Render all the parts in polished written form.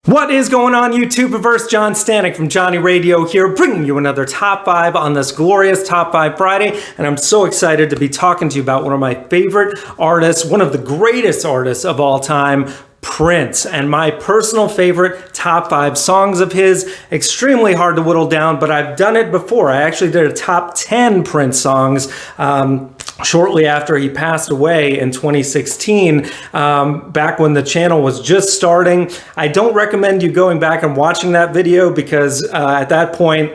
What is going on, YouTubeverse? John Stanek from Johnny Radio here, bringing you another Top 5 on this glorious Top 5 Friday, and I'm so excited to be talking to you about one of my favorite artists, one of the greatest artists of all time, Prince, and my personal favorite top 5 songs of his. Extremely hard to whittle down, but I've done it before. I actually did a top 10 Prince songs shortly after he passed away in 2016, back when the channel was just starting. I don't recommend you going back and watching that video because at that point,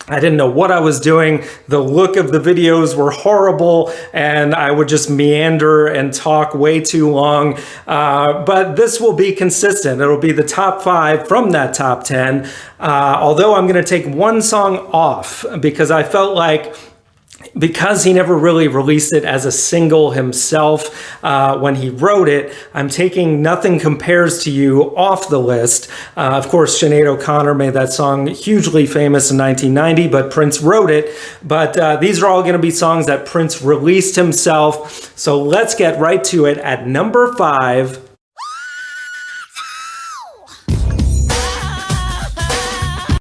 I didn't know what I was doing. The look of the videos were horrible and I would just meander and talk way too long. But this will be consistent. It'll be the top 5 from that top 10. Although I'm going to take one song off because I felt like because he never really released it as a single himself when he wrote it, I'm taking Nothing Compares to You off the list. Of course, Sinead O'Connor made that song hugely famous in 1990, but Prince wrote it. But these are all going to be songs that Prince released himself. So let's get right to it. At number 5,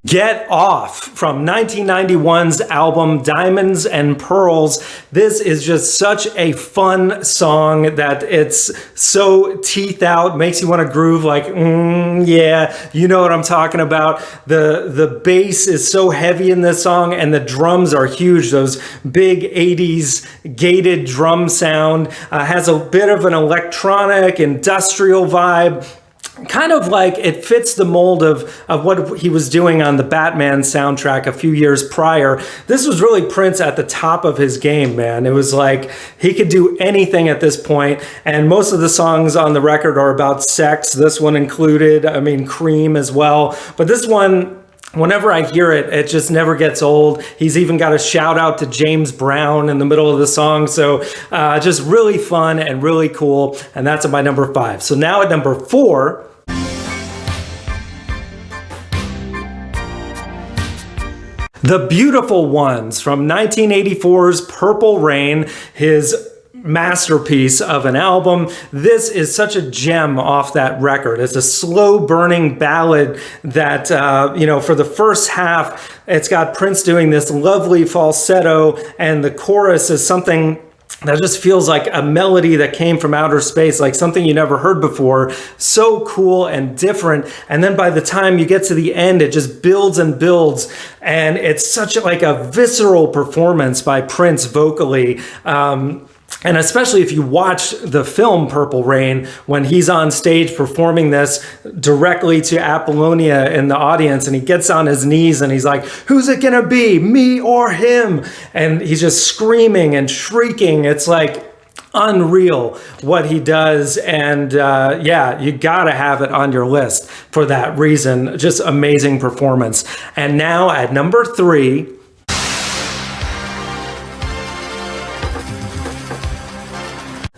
Get Off from 1991's album Diamonds and Pearls. This is just such a fun song that it's so teeth out, makes you want to groove like, yeah, you know what I'm talking about. The bass is so heavy in this song and the drums are huge. Those big 80s gated drum sound has a bit of an electronic industrial vibe. Kind of like it fits the mold of what he was doing on the Batman soundtrack a few years prior. This was really Prince at the top of his game, man. It was like he could do anything at this point, and most of the songs on the record are about sex, this one included. I mean, Cream as well. But this one, whenever I hear it, it just never gets old. He's even got a shout out to James Brown in the middle of the song. So just really fun and really cool. And that's at my number 5. So now at number 4, The Beautiful Ones from 1984's Purple Rain, his masterpiece of an album. This is such a gem off that record. It's a slow burning ballad that, for the first half, it's got Prince doing this lovely falsetto, and the chorus is something that just feels like a melody that came from outer space, like something you never heard before. So cool and different. And then by the time you get to the end, it just builds and builds. And it's such like a visceral performance by Prince vocally. And especially if you watch the film Purple Rain, when he's on stage performing this directly to Apollonia in the audience, and he gets on his knees and he's like, who's it gonna be, me or him? And he's just screaming and shrieking. It's like unreal what he does. And yeah, you gotta have it on your list for that reason. Just amazing performance. And now at number 3,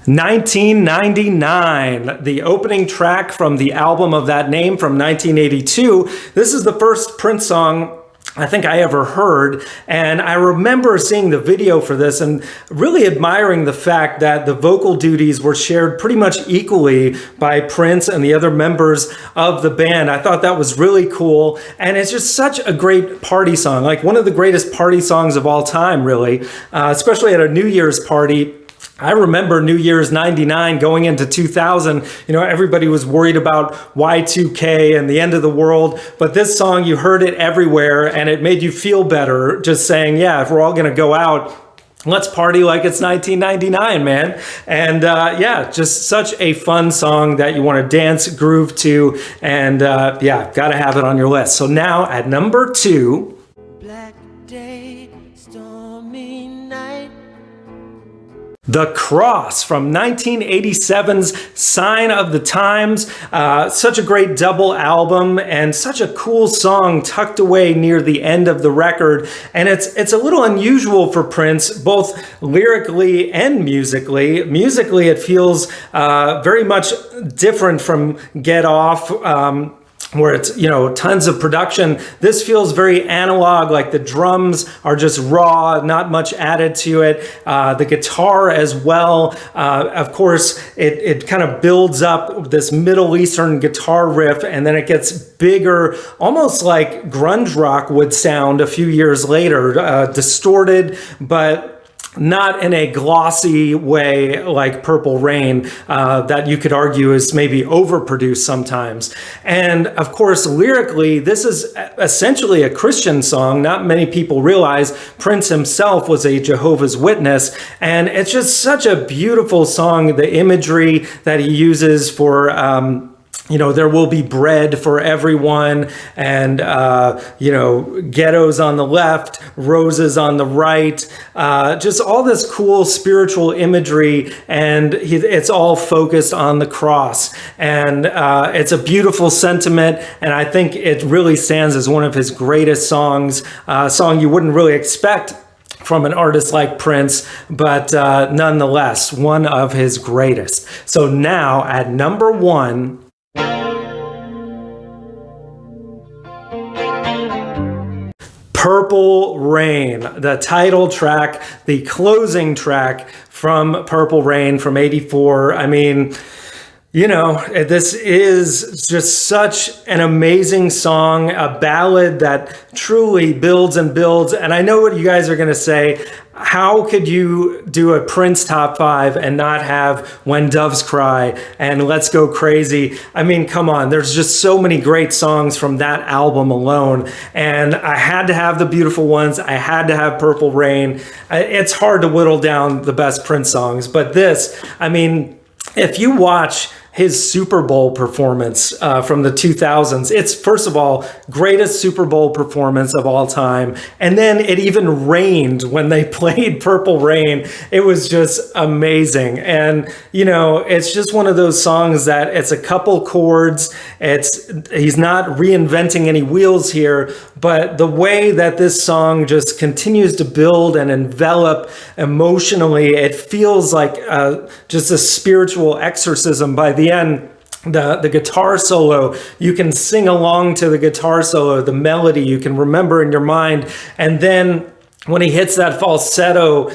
"1999, the opening track from the album of that name from 1982. This is the first Prince song I think I ever heard, and I remember seeing the video for this and really admiring the fact that the vocal duties were shared pretty much equally by Prince and the other members of the band. I thought that was really cool, and it's just such a great party song, like one of the greatest party songs of all time, really, especially at a New Year's party. I remember New Year's 99 going into 2000, everybody was worried about Y2K and the end of the world, but this song, you heard it everywhere and it made you feel better just saying, yeah, if we're all gonna go out, let's party like it's 1999, man. And yeah, just such a fun song that you wanna dance, groove to, and yeah, gotta have it on your list. So now at number 2, Black Day, Stormy Night, The Cross from 1987's Sign of the Times. Such a great double album and such a cool song tucked away near the end of the record. And it's a little unusual for Prince, both lyrically and musically. Musically, it feels very much different from Get Off. where it's, tons of production. This feels very analog, like the drums are just raw, not much added to it. The guitar as well. Of course, it kind of builds up this Middle Eastern guitar riff, and then it gets bigger, almost like grunge rock would sound a few years later, distorted, but not in a glossy way like Purple Rain that you could argue is maybe overproduced sometimes. And of course, lyrically, this is essentially a Christian song. Not many people realize Prince himself was a Jehovah's Witness, and it's just such a beautiful song. The imagery that he uses for there will be bread for everyone, and, ghettos on the left, roses on the right, just all this cool spiritual imagery, and it's all focused on the cross. And it's a beautiful sentiment, and I think it really stands as one of his greatest songs, a song you wouldn't really expect from an artist like Prince, but nonetheless, one of his greatest. So now at number 1, Purple Rain, the title track, the closing track from Purple Rain from '84. I mean, this is just such an amazing song, a ballad that truly builds and builds. And I know what you guys are going to say. How could you do a Prince top 5 and not have When Doves Cry and Let's Go Crazy? I mean, come on. There's just so many great songs from that album alone. And I had to have the beautiful ones. I had to have Purple Rain. It's hard to whittle down the best Prince songs. But this, I mean, if you watch his Super Bowl performance from the 2000s. It's, first of all, greatest Super Bowl performance of all time. And then it even rained when they played Purple Rain. It was just amazing. And, it's just one of those songs that it's a couple chords. He's not reinventing any wheels here, but the way that this song just continues to build and envelop emotionally, it feels like just a spiritual exorcism by the end. The guitar solo, you can sing along to the guitar solo, the melody you can remember in your mind. And then when he hits that falsetto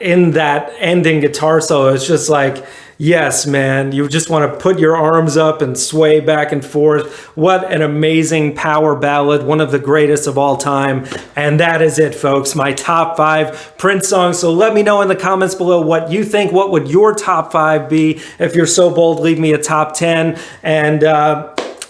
in that ending guitar solo, it's just like, yes, man, you just want to put your arms up and sway back and forth. What an amazing power ballad, one of the greatest of all time. And that is it, folks, my top 5 Prince songs. So let me know in the comments below what you think. What would your top 5 be? If you're so bold, leave me a top 10. And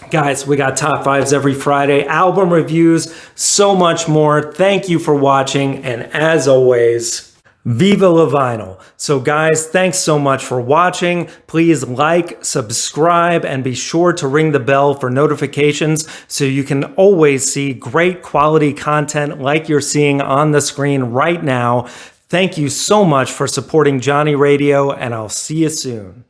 guys, we got top 5s every Friday, album reviews, so much more. Thank you for watching. And as always, Viva La Vinyl. So guys, thanks so much for watching. Please like, subscribe, and be sure to ring the bell for notifications so you can always see great quality content like you're seeing on the screen right now. Thank you so much for supporting Johnny Radio, and I'll see you soon.